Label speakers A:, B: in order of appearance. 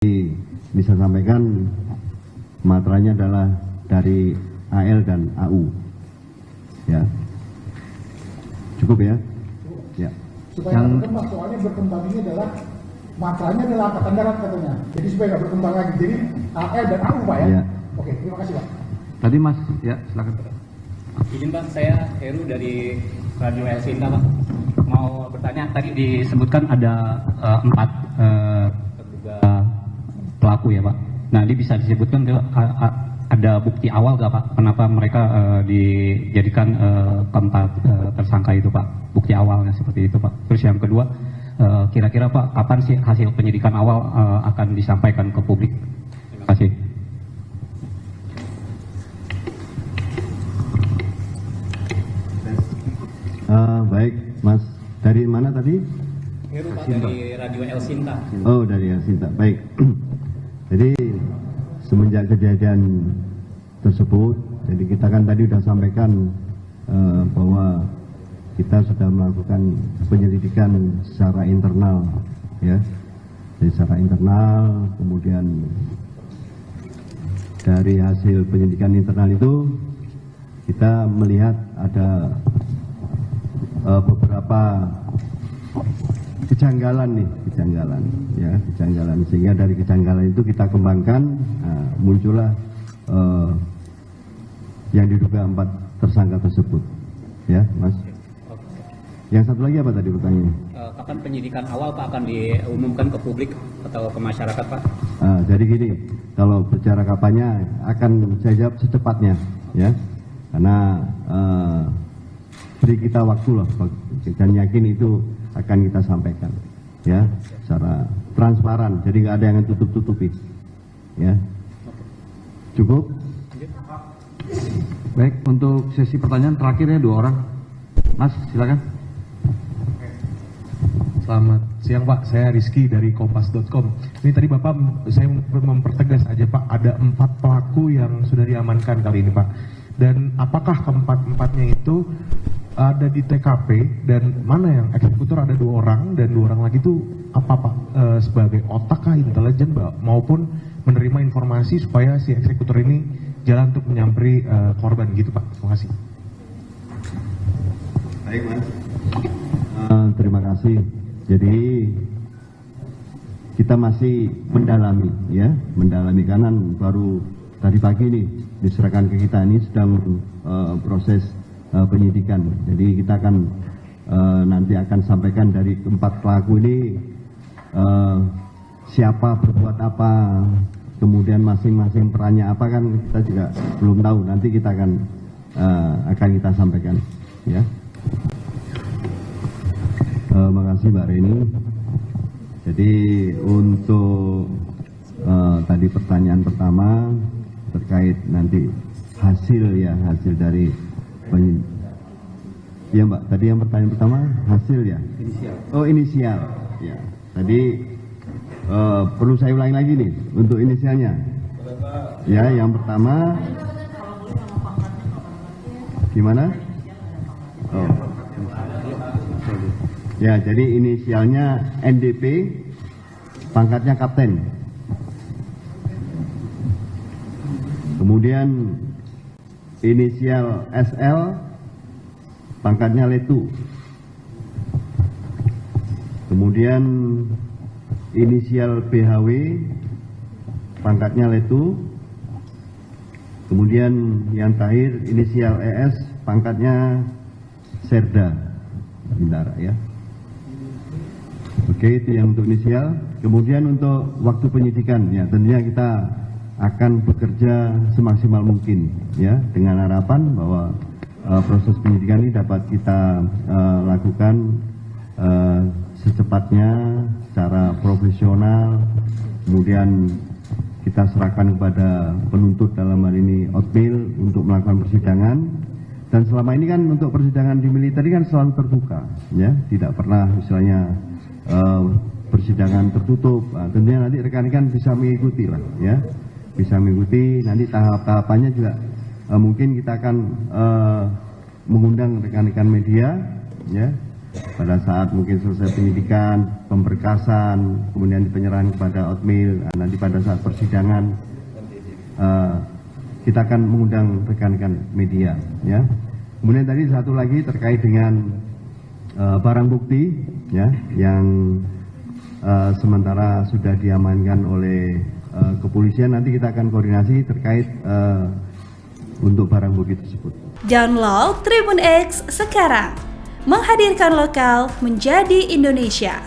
A: bisa sampaikan materinya adalah dari AL dan AU. Ya. Cukup ya? Ya.
B: Supaya berkembang, soalnya berkembang ini adalah materinya adalah Angkatan Darat katanya. Jadi supaya nggak berkembang lagi. Jadi AL dan AU Pak ya?
A: Ya.
B: Oke, terima kasih Pak.
A: Tadi Mas, ya silakan.
C: Izin Pak, saya Heru dari Radio El Sinta Pak. Mau bertanya, tadi disebutkan ada 4 terduga pelaku ya Pak. Nah, ini bisa disebutkan ada bukti awal nggak Pak? Kenapa mereka dijadikan keempat tersangka itu Pak? Bukti awalnya seperti itu Pak. Terus yang kedua, kira-kira Pak, kapan sih hasil penyidikan awal akan disampaikan ke publik? Terima kasih.
A: Baik, Mas. Dari mana tadi?
C: Heru Pak, dari Radio El Sinta.
A: Oh, dari El Sinta. Baik. Jadi semenjak kejadian tersebut, jadi kita kan tadi sudah sampaikan bahwa kita sudah melakukan penyelidikan secara internal, ya. Jadi secara internal, kemudian dari hasil penyelidikan internal itu kita melihat ada beberapa kejanggalan sehingga dari kejanggalan itu kita kembangkan, muncullah yang diduga 4 tersangka tersebut, ya Mas. Yang satu lagi apa tadi pertanyaannya?
C: Kapan penyidikan awal Pak akan diumumkan ke publik atau ke masyarakat Pak?
A: Jadi gini, kalau bicara kapannya akan saya jawab secepatnya, ya, karena beri kita waktu lah, dan yakin itu akan kita sampaikan, ya, secara transparan, jadi nggak ada yang tutup-tutupi, ya. Cukup?
D: Baik, untuk sesi pertanyaan terakhirnya 2 orang. Mas, silakan.
E: Selamat siang Pak, saya Rizky dari Kompas.com. Ini tadi Bapak, saya mempertegas aja Pak, ada 4 pelaku yang sudah diamankan kali ini Pak. Dan apakah keempat-empatnya itu ada di TKP, dan mana yang eksekutor ada 2 orang, dan 2 orang lagi itu apa Pak, sebagai otak kah, intelijen maupun menerima informasi supaya si eksekutor ini jalan untuk menyamperi korban gitu Pak. Terima kasih.
A: Baik Mas, terima kasih. Jadi kita masih mendalami, ya, mendalami, karena baru tadi pagi nih diserahkan ke kita, ini sedang proses penyidikan. Jadi kita akan nanti akan sampaikan dari 4 pelaku ini siapa, berbuat apa, kemudian masing-masing perannya apa, kan kita juga belum tahu. Nanti kita akan kita sampaikan, ya. Makasih Mbak Reni. Jadi untuk tadi pertanyaan pertama terkait nanti hasil dari ya Mbak, tadi yang pertanyaan pertama hasil ya? Inisial. Oh, inisial. Ya. Tadi perlu saya ulangi lagi nih untuk inisialnya. Ya, yang pertama gimana? Oh. Ya, jadi inisialnya NDP, pangkatnya kapten. Kemudian inisial SL, pangkatnya letu. Kemudian inisial BHW, pangkatnya letu. Kemudian yang terakhir inisial ES, pangkatnya Serda, bendara, ya. Oke, itu yang untuk inisial. Kemudian untuk waktu penyidikan, ya, tentunya kita akan bekerja semaksimal mungkin, ya, dengan harapan bahwa proses penyidikan ini dapat kita lakukan secepatnya, secara profesional. Kemudian kita serahkan kepada penuntut, dalam hal ini Otmil, untuk melakukan persidangan. Dan selama ini kan untuk persidangan di militer kan selalu terbuka, ya, tidak pernah misalnya persidangan tertutup. Tentunya nanti rekan-rekan bisa mengikuti lah, ya, bisa mengikuti. Nanti tahap-tahapannya juga mungkin kita akan mengundang rekan-rekan media, ya, pada saat mungkin selesai penyidikan, pemberkasan, kemudian penyerahan kepada Otmil, nanti pada saat persidangan kita akan mengundang rekan-rekan media, ya. Kemudian tadi satu lagi terkait dengan barang bukti, ya, yang sementara sudah diamankan oleh kepolisian. Nanti kita akan koordinasi terkait untuk barang bukti tersebut.
F: Download Tribun X sekarang, menghadirkan lokal menjadi Indonesia.